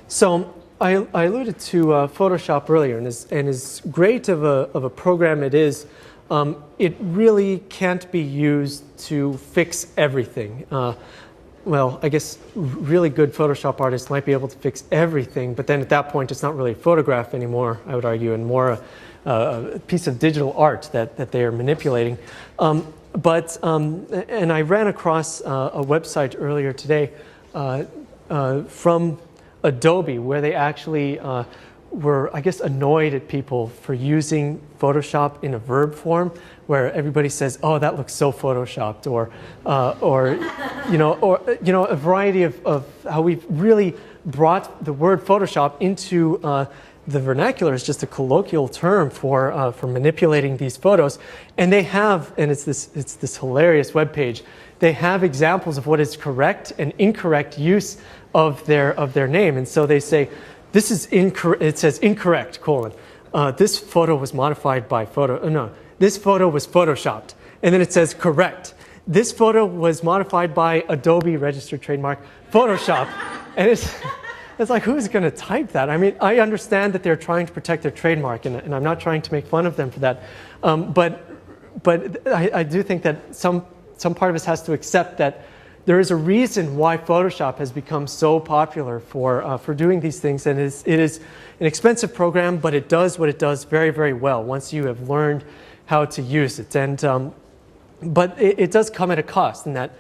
So I alluded to Photoshop earlier, and as great of a program it is, it really can't be used to fix everything. Well, I guess really good Photoshop artists might be able to fix everything, but then at that point it's not really a photograph anymore, I would argue, and more a piece of digital art that they are manipulating. And I ran across a website earlier today from Adobe, where they actually were, I guess, annoyed at people for using Photoshop in a verb form, where everybody says, "Oh, that looks so photoshopped," or a variety of how we've really brought the word Photoshop into the vernacular is just a colloquial term for manipulating these photos. And they have, and it's this hilarious webpage. They have examples of what is correct and incorrect use of their name, and so they say, "This is incorrect." It says incorrect : "This photo was modified by this photo was photoshopped," and then it says correct: "This photo was modified by Adobe registered trademark Photoshop," and it's like, who's going to type that? I mean, I understand that they're trying to protect their trademark, and I'm not trying to make fun of them for that, but I do think that some part of us has to accept that there is a reason why Photoshop has become so popular for doing these things, and it is an expensive program, but it does what it does very, very well once you have learned how to use it. And but it does come at a cost, in that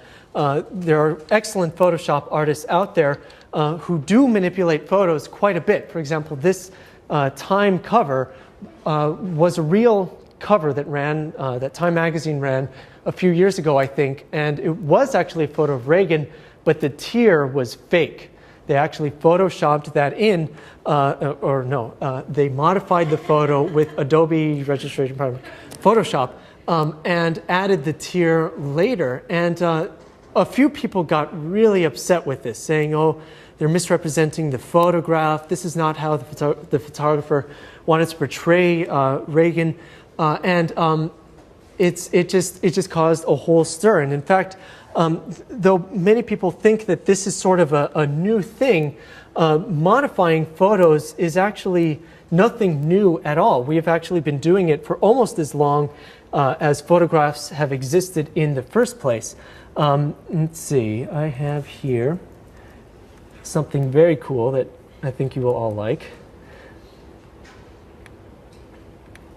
there are excellent Photoshop artists out there who do manipulate photos quite a bit. For example, this Time cover was a real cover that Time magazine ran a few years ago, I think, and it was actually a photo of Reagan, but the tear was fake. They actually photoshopped that in, they modified the photo with Adobe registration program, Photoshop, and added the tear later. And a few people got really upset with this, saying, "Oh, they're misrepresenting the photograph. This is not how the photographer wanted to portray Reagan," it just caused a whole stir. And in fact, though many people think that this is sort of a new thing, modifying photos is actually nothing new at all. We have actually been doing it for almost as long as photographs have existed in the first place. Let's see, I have here something very cool that I think you will all like.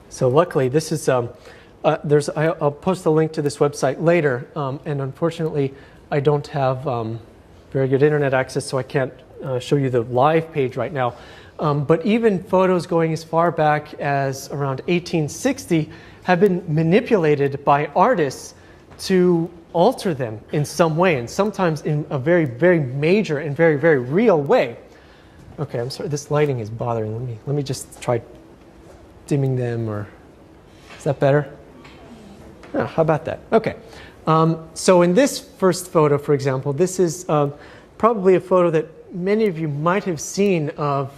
So luckily, this is I'll post a link to this website later, and unfortunately, I don't have very good internet access, so I can't show you the live page right now. But even photos going as far back as around 1860 have been manipulated by artists to alter them in some way, and sometimes in a very, very major and very, very real way. Okay, I'm sorry, this lighting is bothering. Let me just try dimming them, or is that better? Oh, how about that? Okay. So in this first photo, for example, this is probably a photo that many of you might have seen of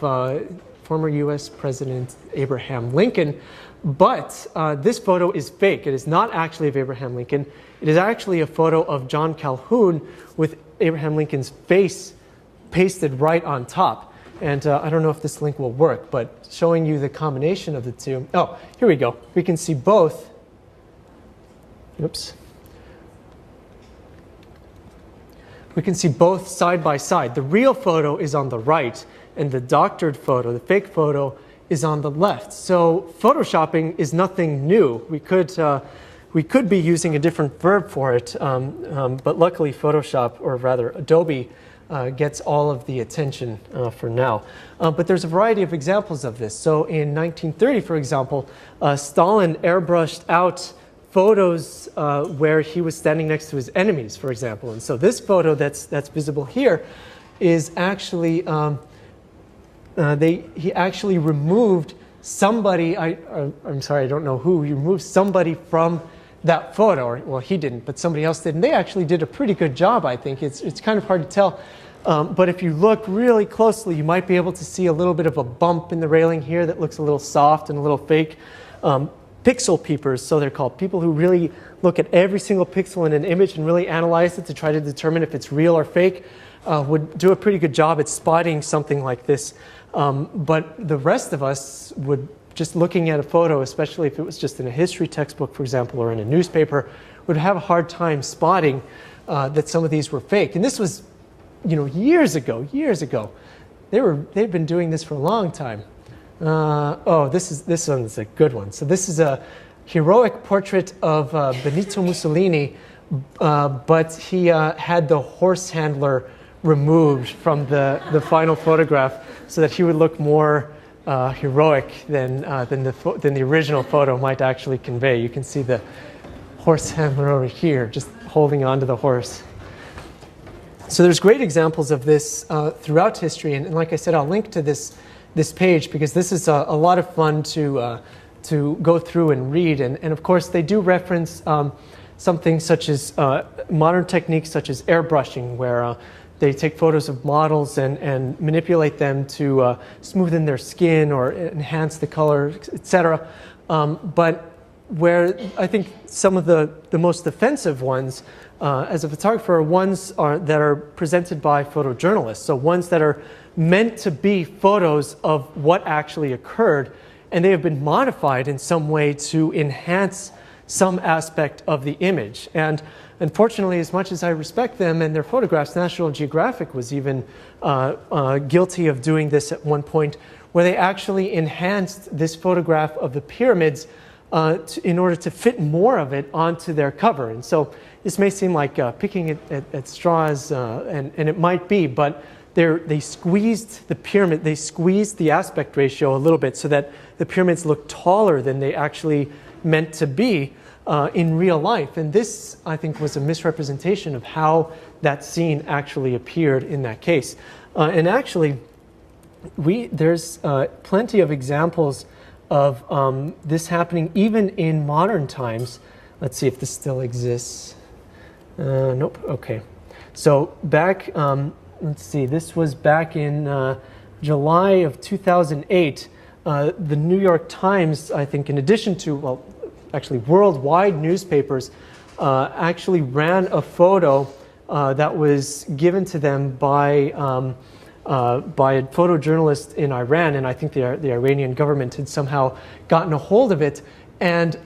former U.S. President Abraham Lincoln, but this photo is fake. It is not actually of Abraham Lincoln. It is actually a photo of John Calhoun with Abraham Lincoln's face pasted right on top. And I don't know if this link will work, but showing you the combination of the two. Oh, here we go. We can see both. Oops. We can see both side by side. The real photo is on the right, and the doctored photo, the fake photo, is on the left. So photoshopping is nothing new. We could be using a different verb for it, but luckily Photoshop, or rather Adobe, gets all of the attention for now. But there's a variety of examples of this. So in 1930, for example, Stalin airbrushed out photos where he was standing next to his enemies, for example. And so this photo that's visible here is actually, he actually removed somebody, I'm sorry, I don't know who, he removed somebody from that photo, or, well, he didn't, but somebody else did, and they actually did a pretty good job, I think. It's kind of hard to tell, but if you look really closely, you might be able to see a little bit of a bump in the railing here that looks a little soft and a little fake. Pixel peepers, so they're called, people who really look at every single pixel in an image and really analyze it to try to determine if it's real or fake. would do a pretty good job at spotting something like this. But the rest of us would, just looking at a photo, especially if it was just in a history textbook, for example, or in a newspaper, would have a hard time spotting that some of these were fake. And this was, years ago. They've been doing this for a long time. This one's a good one. So this is a heroic portrait of Benito Mussolini, but he had the horse handler removed from the final photograph so that he would look more heroic than the original photo might actually convey. You can see the horse handler over here just holding onto the horse. So there's great examples of this throughout history, and like I said, I'll link to this page because this is a lot of fun to go through and read. And of course, they do reference something such as modern techniques such as airbrushing, where they take photos of models and manipulate them to smoothen their skin or enhance the color, etc. But where I think some of the most offensive ones as a photographer are ones that are presented by photojournalists. So ones that are meant to be photos of what actually occurred, and they have been modified in some way to enhance some aspect of the image. And unfortunately, as much as I respect them and their photographs, National Geographic was even guilty of doing this at one point, where they actually enhanced this photograph of the pyramids in order to fit more of it onto their cover. And so this may seem like picking at straws, and it might be, but they squeezed the pyramid, they squeezed the aspect ratio a little bit so that the pyramids look taller than they actually meant to be in real life. And this, I think, was a misrepresentation of how that scene actually appeared in that case. And actually, there's plenty of examples of this happening even in modern times. Let's see if this still exists. Nope, okay. So back, let's see, this was back in July of 2008. The New York Times, I think, in addition to, well, actually worldwide newspapers, actually ran a photo that was given to them by a photojournalist in Iran, and I think the Iranian government had somehow gotten a hold of it. And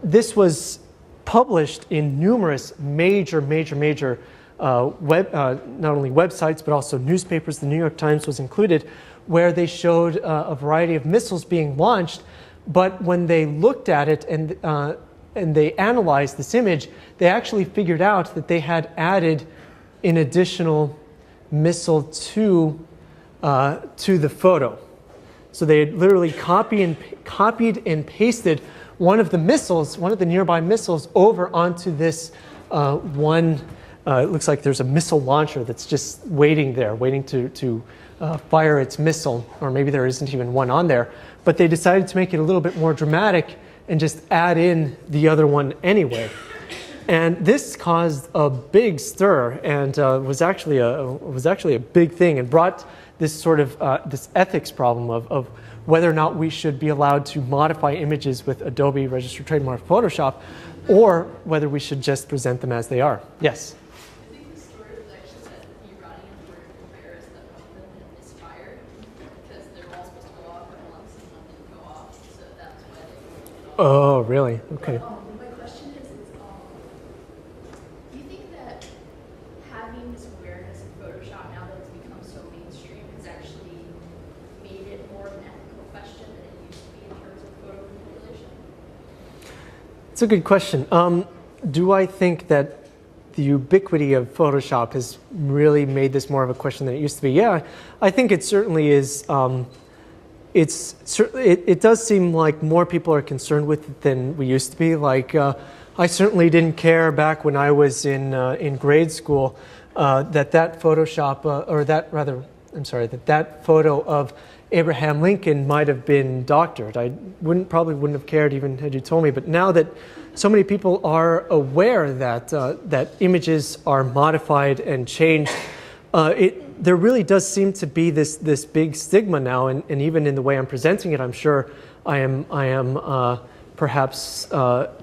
this was published in numerous major not only websites, but also newspapers. The New York Times was included, where they showed a variety of missiles being launched. But when they looked at it and they analyzed this image, they actually figured out that they had added an additional missile to the photo. So they had literally copied and pasted one of the missiles, one of the nearby missiles, over onto this one. It looks like there's a missile launcher that's just waiting there, waiting to fire its missile, or maybe there isn't even one on there. But they decided to make it a little bit more dramatic and just add in the other one anyway. And this caused a big stir, and was actually a big thing, and brought this sort of this ethics problem of whether or not we should be allowed to modify images with Adobe Registered Trademark Photoshop, or whether we should just present them as they are. Yes? I think the story was actually that the Iranian were embarrassed that one of them had misfired because they were all supposed to go off at once and one didn't go off, so that's why they. Oh, really? Okay. My question is, do you think that having this awareness of Photoshop now that it's become so mainstream has actually made it more of an ethical question than it used to be in terms of photo manipulation? It's a good question. Do I think that the ubiquity of Photoshop has really made this more of a question than it used to be? Yeah, I think it certainly is. It does seem like more people are concerned with it than we used to be. Like, I certainly didn't care back when I was in grade school that photo of Abraham Lincoln might have been doctored. I probably wouldn't have cared even had you told me. But now that so many people are aware that that images are modified and changed, there really does seem to be this big stigma now, and even in the way I'm presenting it, I'm sure I am perhaps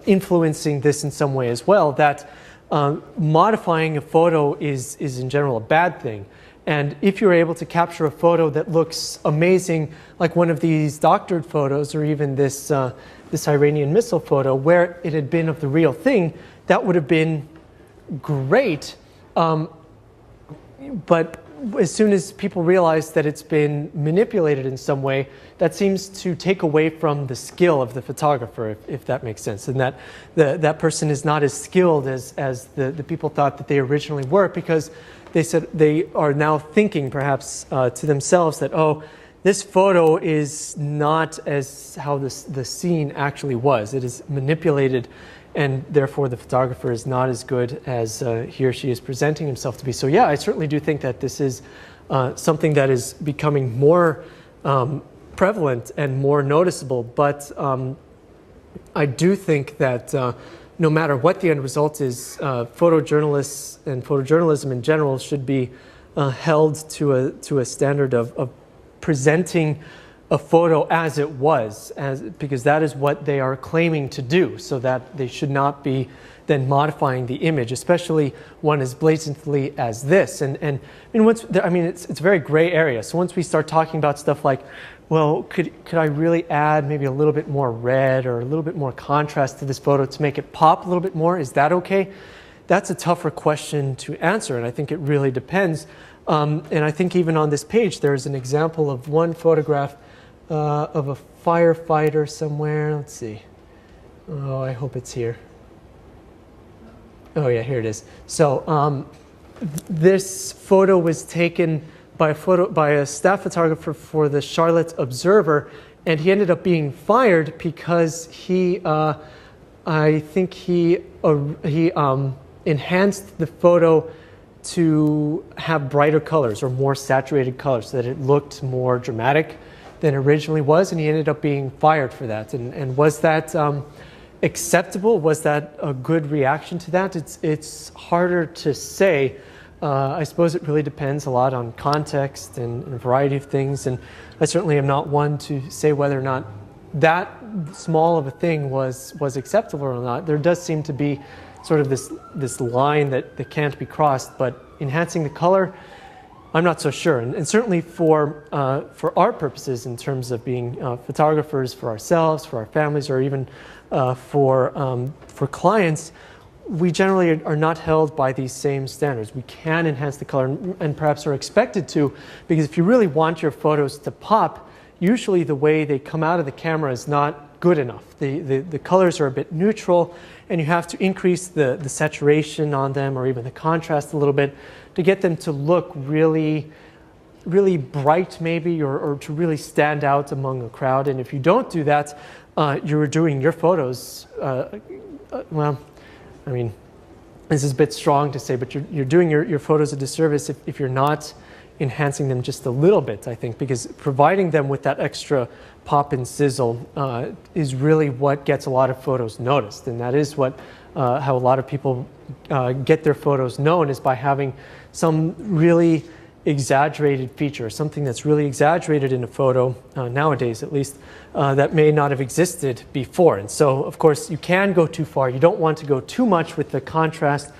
influencing this in some way as well. That modifying a photo is in general a bad thing. And if you're able to capture a photo that looks amazing, like one of these doctored photos, or even this Iranian missile photo, where it had been of the real thing, that would have been great. But as soon as people realize that it's been manipulated in some way, that seems to take away from the skill of the photographer, if that makes sense, and that that person is not as skilled as the people thought that they originally were, because they said they are now thinking perhaps to themselves that, oh, this photo is not as how the scene actually was. It is manipulated, and therefore the photographer is not as good as he or she is presenting himself to be. So yeah, I certainly do think that this is something that is becoming more prevalent and more noticeable. But I do think that no matter what the end result is, photojournalists and photojournalism in general should be held to a standard of presenting a photo as it was, because that is what they are claiming to do, so that they should not be then modifying the image, especially one as blatantly as this. And it's a very gray area. So once we start talking about stuff like, well, could I really add maybe a little bit more red or a little bit more contrast to this photo to make it pop a little bit more? Is that okay? That's a tougher question to answer, and I think it really depends. And I think even on this page, there's an example of one photograph of a firefighter somewhere. Let's see. Oh, I hope it's here. Oh yeah, here it is. So this photo was taken by a staff photographer for the Charlotte Observer, and he ended up being fired because I think he enhanced the photo to have brighter colors or more saturated colors, so that it looked more dramatic than originally was, and he ended up being fired for that. And was that acceptable? Was that a good reaction to that? It's harder to say. I suppose it really depends a lot on context and a variety of things, and I certainly am not one to say whether or not that small of a thing was acceptable or not. There does seem to be sort of this line that can't be crossed, but enhancing the color, I'm not so sure. And certainly for our purposes, in terms of being photographers for ourselves, for our families, or even for clients, we generally are not held by these same standards. We can enhance the color, and perhaps are expected to, because if you really want your photos to pop, usually the way they come out of the camera is not good enough. The colors are a bit neutral, and you have to increase the saturation on them, or even the contrast a little bit, to get them to look really, really bright maybe, or to really stand out among a crowd. And if you don't do that, you're doing your photos, well, I mean, this is a bit strong to say, but you're doing your photos a disservice if you're not enhancing them just a little bit, I think, because providing them with that extra pop and sizzle is really what gets a lot of photos noticed. And that is what how a lot of people get their photos known, is by having some really exaggerated feature, something that's really exaggerated in a photo, nowadays at least, that may not have existed before. And so, of course, you can go too far. You don't want to go too much with the contrast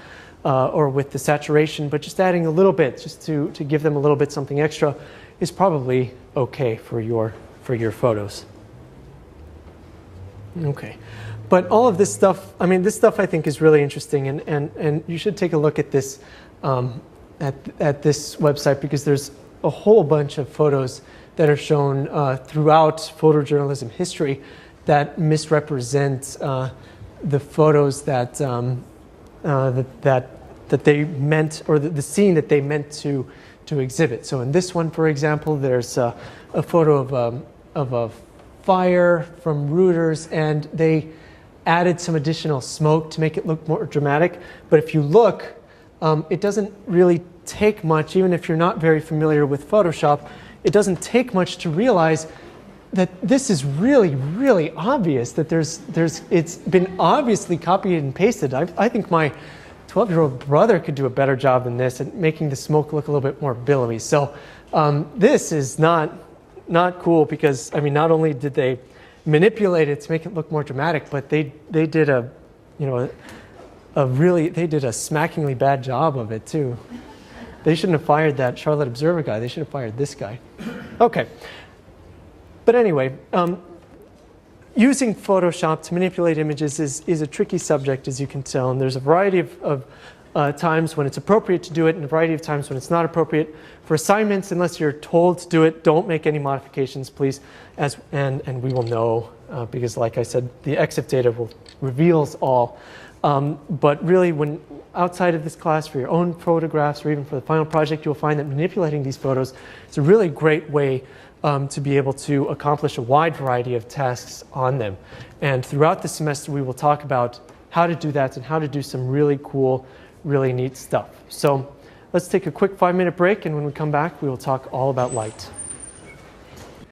or with the saturation, but just adding a little bit, just to give them a little bit something extra, is probably okay for your photos. Okay. But all of this stuff, I mean, this stuff I think is really interesting, and you should take a look at this at this website, because there's a whole bunch of photos that are shown throughout photojournalism history that misrepresent the photos that that they meant, or the scene that they meant to exhibit. So in this one, for example, there's a photo of a fire from Reuters, and they added some additional smoke to make it look more dramatic. But if you look, it doesn't really take much, even if you're not very familiar with Photoshop, it doesn't take much to realize that this is really, really obvious, that it's been obviously copied and pasted. I think my 12-year-old brother could do a better job than this at making the smoke look a little bit more billowy. So this is not cool, because, I mean, not only did they manipulate it to make it look more dramatic, but they did a they did a smackingly bad job of it too. They shouldn't have fired that Charlotte Observer guy. They should have fired this guy. Okay. But anyway, using Photoshop to manipulate images is a tricky subject, as you can tell, and there's a variety of times when it's appropriate to do it and a variety of times when it's not appropriate. For assignments, unless you're told to do it, don't make any modifications, please, and we will know, because like I said, the EXIF data reveals all. But really, when outside of this class, for your own photographs or even for the final project, you'll find that manipulating these photos is a really great way to be able to accomplish a wide variety of tasks on them. And throughout the semester, we will talk about how to do that and how to do some really cool, really neat stuff. So let's take a quick 5-minute break, and when we come back, we will talk all about light.